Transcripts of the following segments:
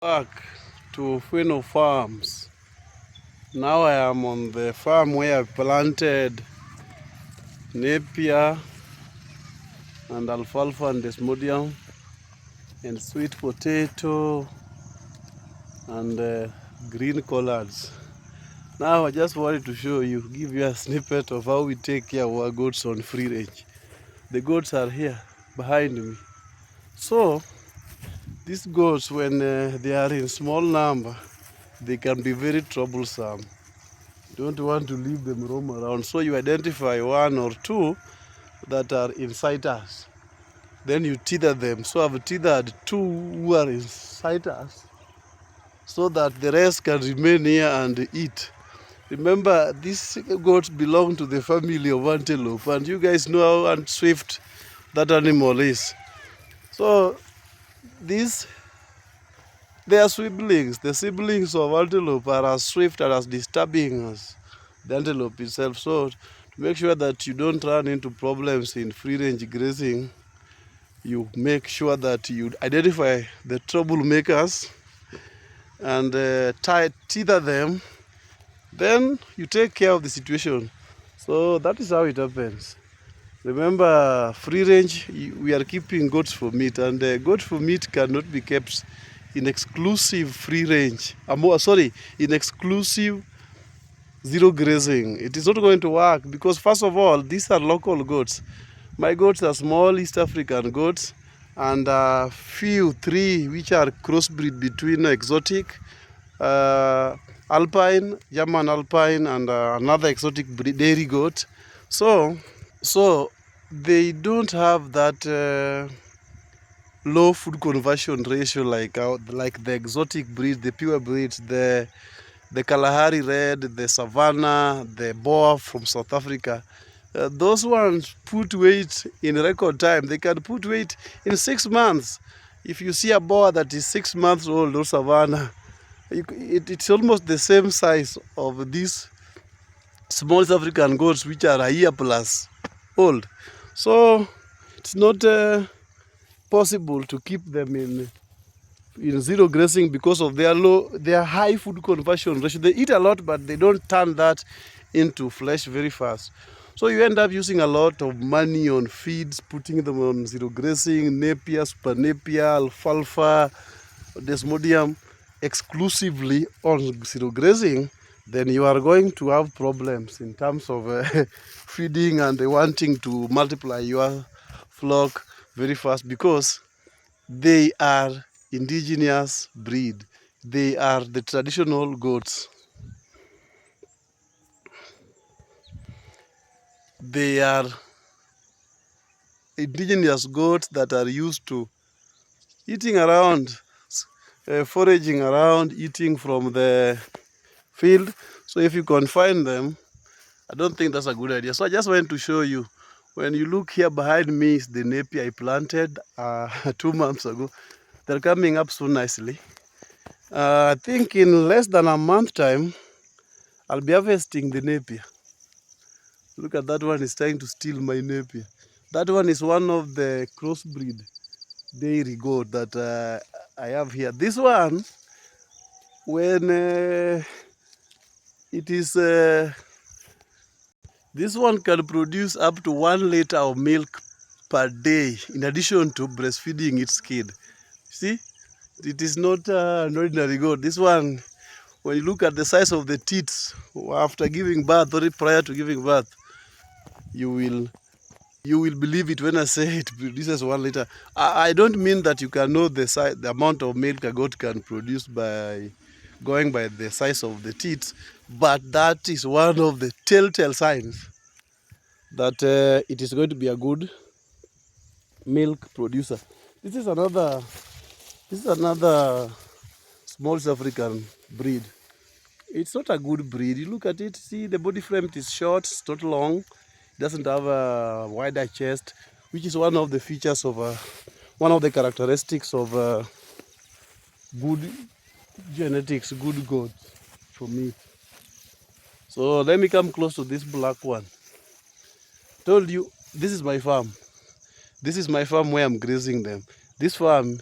Back to Ofweno Farms. Now I am on the farm where I planted napier and alfalfa and desmodium and sweet potato and green collards. Now I just wanted to show you, give you a snippet of how we take care of our goats on free range. The goats are here behind me. So these goats, when they are in small number, they can be very troublesome. Don't want to leave them roam around. So you identify one or two that are inside us. Then you tether them. So I've tethered two who are inside us so that the rest can remain here and eat. Remember, these goats belong to the family of antelope, and you guys know how swift that animal is. So these, they are siblings. The siblings of antelope are as swift and as disturbing as the antelope itself. So to make sure that you don't run into problems in free-range grazing, you make sure that you identify the troublemakers and tether them. Then you take care of the situation. So that is how it happens. Remember, free range, we are keeping goats for meat, and goats for meat cannot be kept in exclusive free range. In exclusive zero grazing. It is not going to work because, first of all, these are local goats. My goats are small East African goats, and three which are crossbreed between exotic, Alpine, German Alpine, and another exotic dairy goat. So they don't have that low food conversion ratio like the exotic breeds, the pure breeds, the Kalahari Red, the Savannah, the Boer from South Africa. Those ones put weight in record time. They can put weight in 6 months. If you see a Boer that is 6 months old or Savannah, it's almost the same size of these small African goats which are a year plus old. So it's not possible to keep them in zero grazing because of their high food conversion ratio. They eat a lot, but they don't turn that into flesh very fast. So you end up using a lot of money on feeds, putting them on zero grazing, napier, super napier, alfalfa, desmodium, exclusively on zero grazing. Then you are going to have problems in terms of feeding and wanting to multiply your flock very fast because they are indigenous breed. They are the traditional goats. They are indigenous goats that are used to eating around, foraging around, eating from the field. So if you confine them, I don't think that's a good idea. So I just wanted to show you. When you look here behind me is the napier I planted 2 months ago. They're coming up so nicely. I think in less than a month time, I'll be harvesting the napier. Look at that one, is trying to steal my napier. That one is one of the crossbreed dairy goat that I have here. This one, when it is, this one can produce up to 1 liter of milk per day in addition to breastfeeding its kid. See, it is not an ordinary goat. This one, when you look at the size of the teats after giving birth or prior to giving birth, you will believe it when I say it produces 1 liter. I don't mean that you can know the amount of milk a goat can produce by going by the size of the teats, but that is one of the telltale signs that it is going to be a good milk producer. This is another small African breed. It's not a good breed. You look at it, see the body frame is short, it's not long. It doesn't have a wider chest, which is one of the features of one of the characteristics of good genetics, good goats for me. So let me come close to this black one. Told you, this is my farm. This is my farm where I'm grazing them. This farm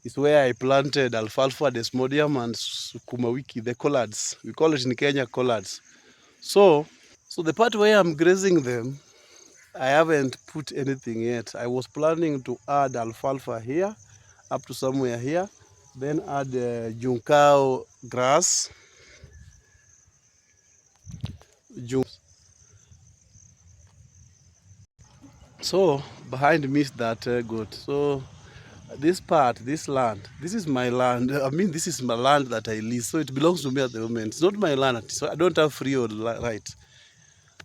is where I planted alfalfa, desmodium, and sukuma wiki, the collards. We call it in Kenya collards. So the part where I'm grazing them, I haven't put anything yet. I was planning to add alfalfa here, up to somewhere here, then add juncao grass. So behind me is that goat. So this part, this land, this is my land. I mean, this is my land that I lease. So it belongs to me at the moment. It's not my land. So I don't have freehold right.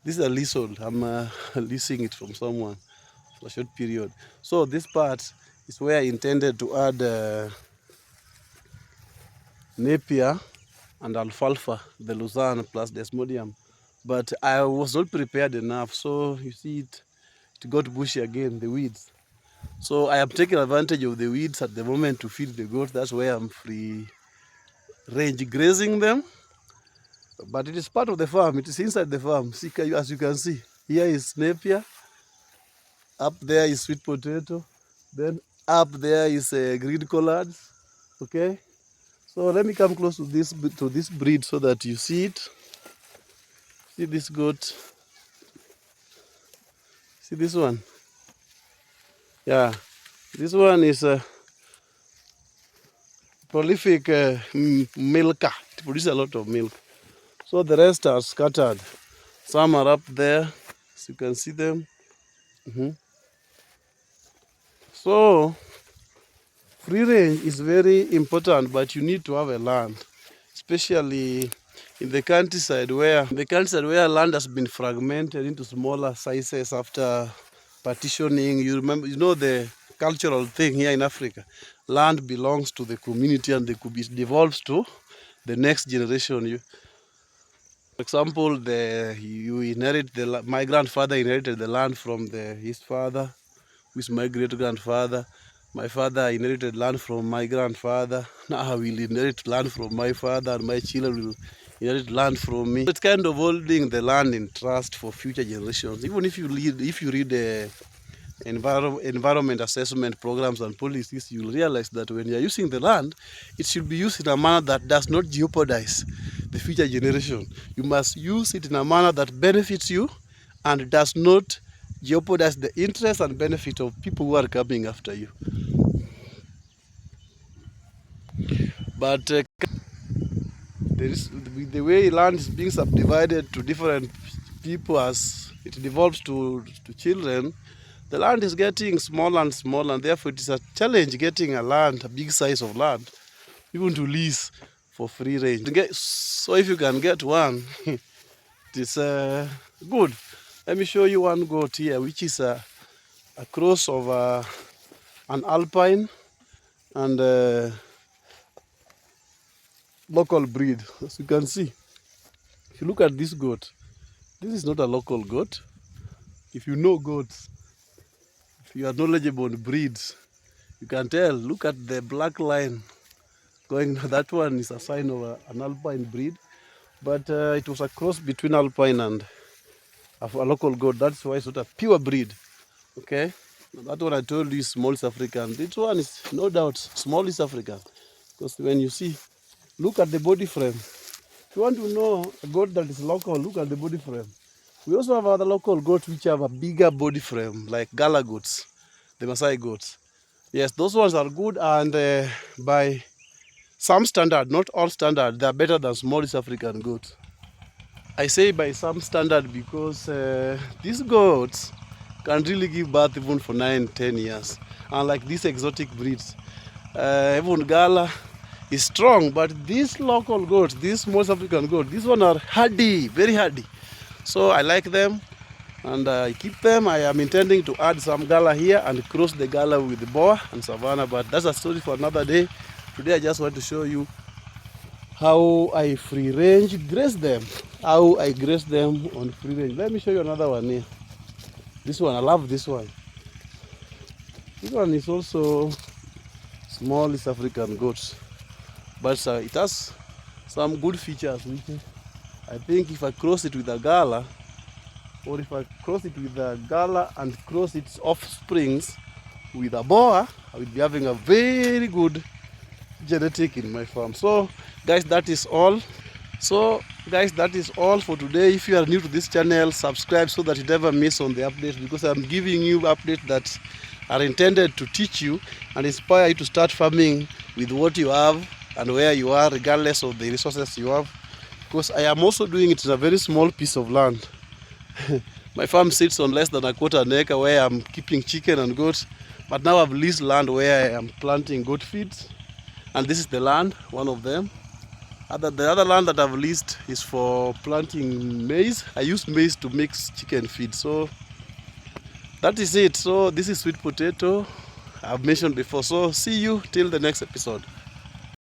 This is a leasehold. I'm leasing it from someone for a short period. So this part is where I intended to add napier and alfalfa, the Luzerne plus desmodium. But I was not prepared enough. So you see it got bushy again, the weeds. So I am taking advantage of the weeds at the moment to feed the goats. That's where I'm free range grazing them. But it is part of the farm. It is inside the farm. See, as you can see, here is napier. Up there is sweet potato. Then up there is green collards. Okay. So let me come close to this breed so that you see it. See this goat. See this one. Yeah. This one is a prolific milker. It produces a lot of milk. So the rest are scattered. Some are up there, as you can see them. So free range is very important, but you need to have a land, especially in the countryside where land has been fragmented into smaller sizes after partitioning. You remember, you know the cultural thing here in Africa. Land belongs to the community and it devolves to the next generation. For example, my grandfather inherited the land from his father, who is my great-grandfather. My father inherited land from my grandfather. Now I will inherit land from my father, and my children will inherit land from me. It's kind of holding the land in trust for future generations. Even if you read the environment assessment programs and policies, you'll realize that when you're using the land, it should be used in a manner that does not jeopardize the future generation. You must use it in a manner that benefits you and does not jeopardize the interest and benefit of people who are coming after you. But the way land is being subdivided to different people as it devolves to children, the land is getting smaller and smaller, and therefore it is a challenge getting a big size of land, even to lease for free range. So if you can get one, it is good. Let me show you one goat here, which is a cross of an alpine and local breed. As you can see, if you look at this goat, this is not a local goat. If you know goats, if you are knowledgeable on breeds, you can tell. Look at the black line going. That one is a sign of an alpine breed, but it was a cross between alpine and a local goat. That's why it's not a pure breed. Okay, that one I told you is small East African. This one is no doubt small East African, because when you see, look at the body frame. If you want to know a goat that is local, look at the body frame. We also have other local goats which have a bigger body frame, like Gala goats, the Maasai goats. Yes, those ones are good, and by some standard, not all standard, they are better than small East African goats. I say by some standard because these goats can really give birth even for 9-10 years. Unlike these exotic breeds. Even Gala is strong, but these local goats, these small African goats, these ones are hardy, very hardy. So I like them and I keep them. I am intending to add some Gala here and cross the Gala with the Boa and Savannah, but that's a story for another day. Today I just want to show you how I free range graze them, how I graze them on free range. Let me show you another one here. This one, I love this one. This one is also small East African goats, but it has some good features which I think if I cross it with a Gala, or if I cross it with a Gala and cross its offsprings with a Boa, I will be having a very good genetic in my farm. So guys, that is all. That is all for today. If you are new to this channel, subscribe so that you never miss on the updates, because I'm giving you updates that are intended to teach you and inspire you to start farming with what you have and where you are, regardless of the resources you have. Because I am also doing it in a very small piece of land. My farm sits on less than a quarter an acre where I'm keeping chicken and goats, but now I've leased land where I am planting goat feeds, and this is the land, one of them. The other land that I've leased is for planting maize. I use maize to mix chicken feed. So that is it. So this is sweet potato I've mentioned before. So see you till the next episode.